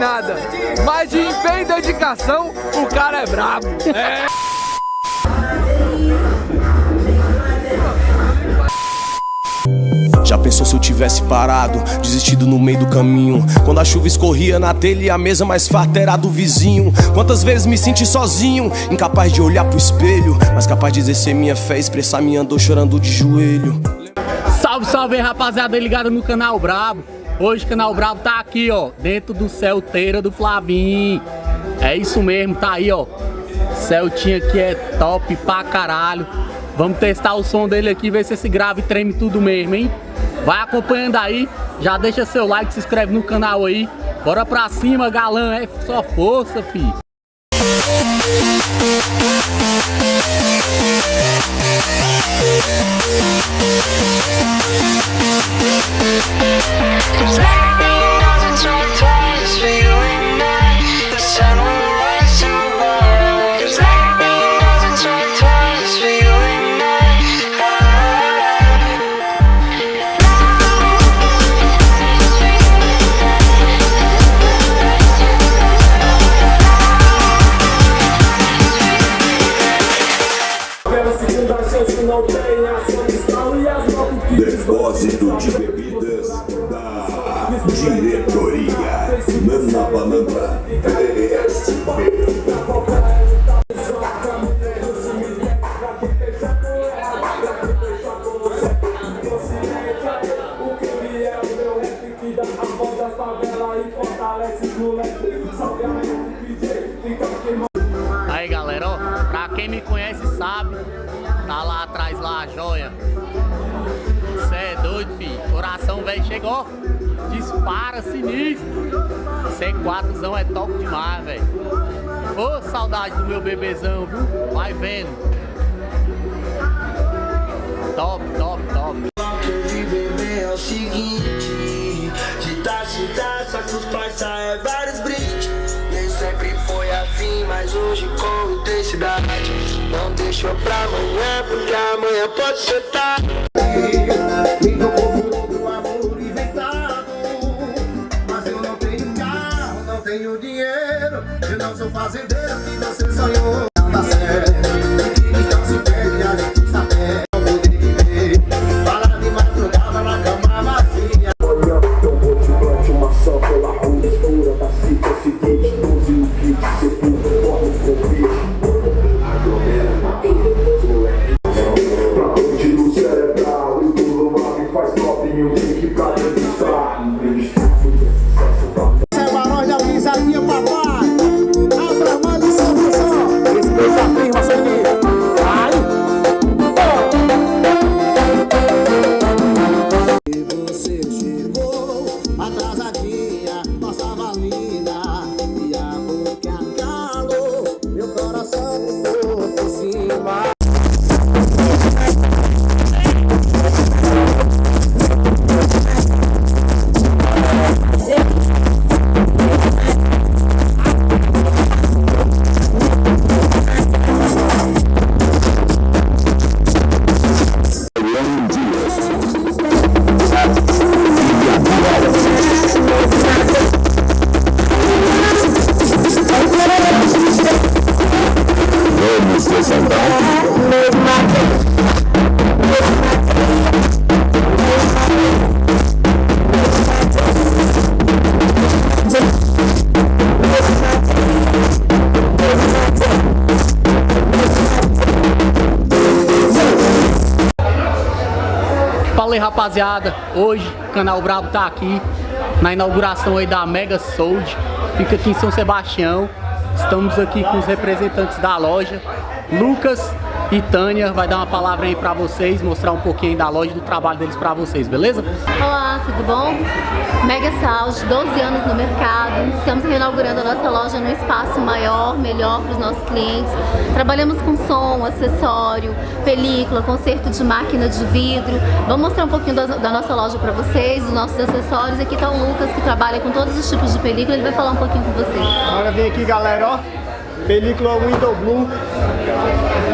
nada. Mas de empenho e dedicação, o cara é brabo. É. Já pensou se eu tivesse parado, desistido no meio do caminho? Quando a chuva escorria na telha e a mesa mais farta era do vizinho. Quantas vezes me senti sozinho, incapaz de olhar pro espelho, mas capaz de exercer minha fé, expressar minha dor chorando de joelho. Salve, salve aí, rapaziada, ligado no Canal Brabo. Hoje o Canal Brabo tá aqui, ó, dentro do Celteira do Flavinho. É isso mesmo, tá aí, ó. Celtinha aqui é top pra caralho. Vamos testar o som dele aqui, ver se esse grave treme tudo mesmo, hein? Vai acompanhando aí, já deixa seu like, se inscreve no canal aí. Bora pra cima, galã, é só força, fi. Depósito de bebidas da diretoria Nana Banana Aí, galera, ó, pra quem me conhece sabe, tá lá atrás lá a joia. Cê é doido, filho. Coração velho chegou, dispara sinistro. C4zão é top demais, velho. Ô, saudade do meu bebezão, viu? Vai vendo. Top, top, top. Viver bem é o seguinte, de taça em taça que os parça é vários brindes. Nem sempre foi assim, mas hoje com intensidade. Não deixou pra amanhã, porque amanhã pode ser tarde. Então confio do amor inventado, mas eu não tenho carro, não tenho dinheiro. Eu não sou fazendeiro que você sonhou. Não dá certo, então se perde, a gente está perto. Fala de madrugada na cama vazia. Amanhã eu vou te plantar uma só pela rua escura da cita seguinte. 12 no kit, sepulcro, forma o convite. Aglomera na floresta. Pra noite no cerebral, e tudo mal faz top e o link pra dançar. É barões da pisadinha, papai. Abra a mão de São Francisco. Respeita a firma, seu filho. E você chegou atrasadinha, passava linda. E a boca calou, meu coração ficou por cima. Fala aí, rapaziada, hoje o Canal Brabo tá aqui na inauguração aí da Mega Sold. Fica aqui em São Sebastião. Estamos aqui com os representantes da loja, Lucas e Tânia. Vai dar uma palavra aí pra vocês, mostrar um pouquinho da loja, do trabalho deles pra vocês, beleza? Olá, tudo bom? Mega Sold, 12 anos no mercado. Estamos reinaugurando a nossa loja num espaço maior, melhor para os nossos clientes. Trabalhamos com som, acessório, película, conserto de máquina de vidro. Vamos mostrar um pouquinho da nossa loja para vocês, dos nossos acessórios. Aqui está o Lucas, que trabalha com todos os tipos de película. Ele vai falar um pouquinho com vocês. Agora vem aqui, galera, ó. Película Window Blue,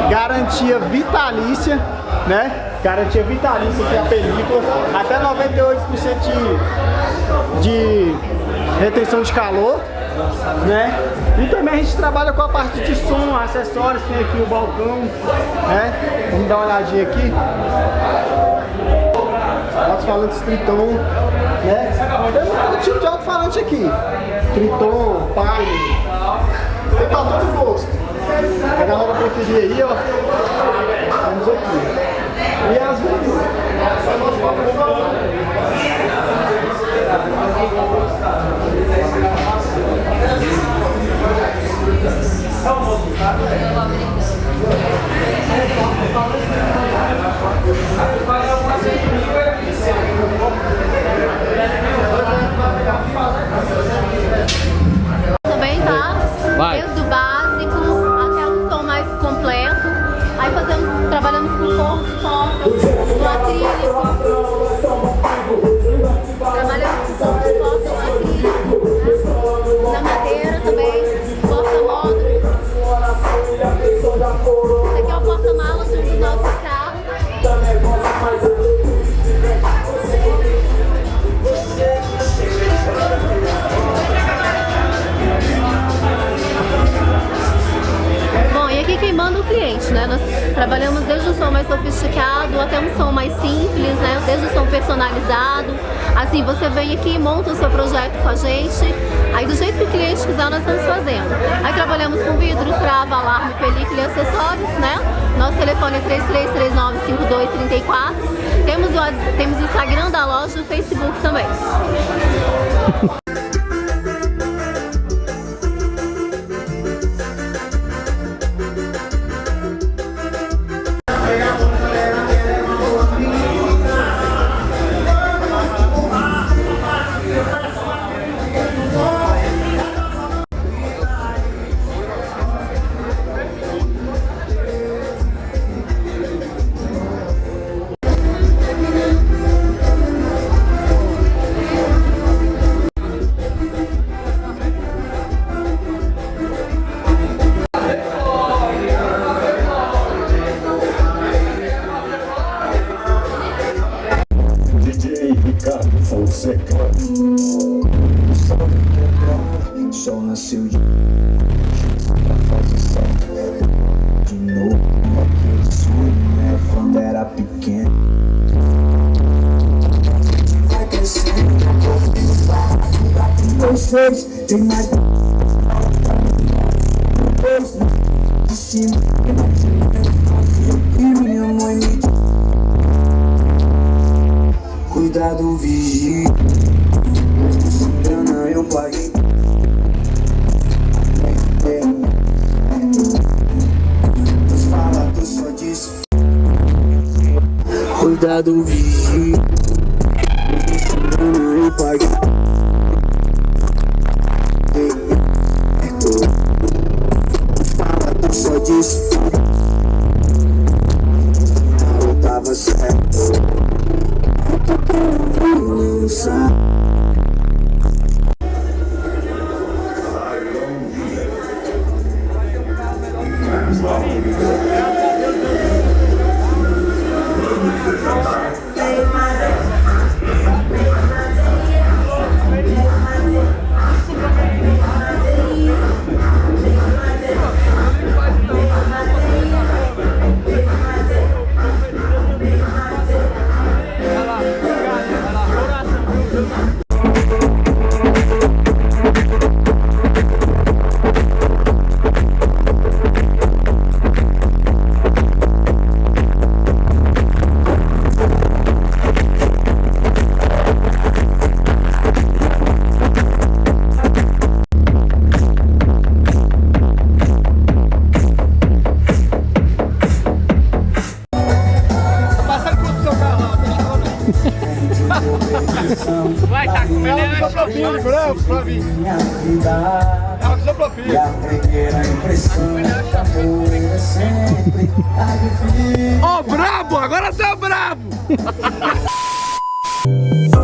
garantia vitalícia, né? Garantia vitalícia aqui a película, até 98% de retenção de calor, né? E também a gente trabalha com a parte de som, acessórios, tem aqui o balcão, né? Vamos dar uma olhadinha aqui. Alto-falantes Triton, né? Tem todo tipo de alto-falante aqui. Triton, Pine, tem pra todo gosto. Pega a roda preferida aí, ó. Vamos aqui. E as vezes. Também tá? Vai. Desde o básico até um som mais completo. Aí trabalhamos com forro de porta, no acrílico. Trabalhamos com forro de porta no acrílico, na madeira também, porta-módulo. Esse aqui é o porta-malas de um dos nossos carros. Bom, e aqui quem manda é o cliente, né? Nós trabalhamos desde um som mais sofisticado até um som mais simples, né? Desde o som personalizado. Assim, você vem aqui e monta o seu projeto com a gente. Aí do jeito que o cliente quiser, nós estamos fazendo. Aí trabalhamos com vidro, trava, alarme, película e acessórios, né? Nosso telefone é 3339-5234. Temos o Instagram da loja e o Facebook também. Sol nasceu de pra fazer sol de novo, aquele sonho, né? Quando era pequeno. Vai crescendo, vocês tem mais de cima e minha mãe me diz: cuidado, vigia. Eu paguei. Os falados só diz: cuidado, vigia. Eu paguei. Os falados só diz: eu tava certo. Eu não sei. Vai, tá com pneu branco, Flavinho. E a primeira impressão é sempre Ó, brabo! Agora tá brabo!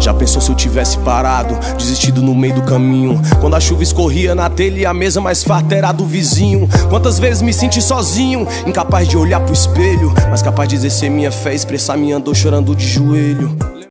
Já pensou se eu tivesse parado, desistido no meio do caminho? Quando a chuva escorria na telha e a mesa mais farta era a do vizinho. Quantas vezes me senti sozinho, incapaz de olhar pro espelho, mas capaz de exercer minha fé, expressar minha dor chorando de joelho.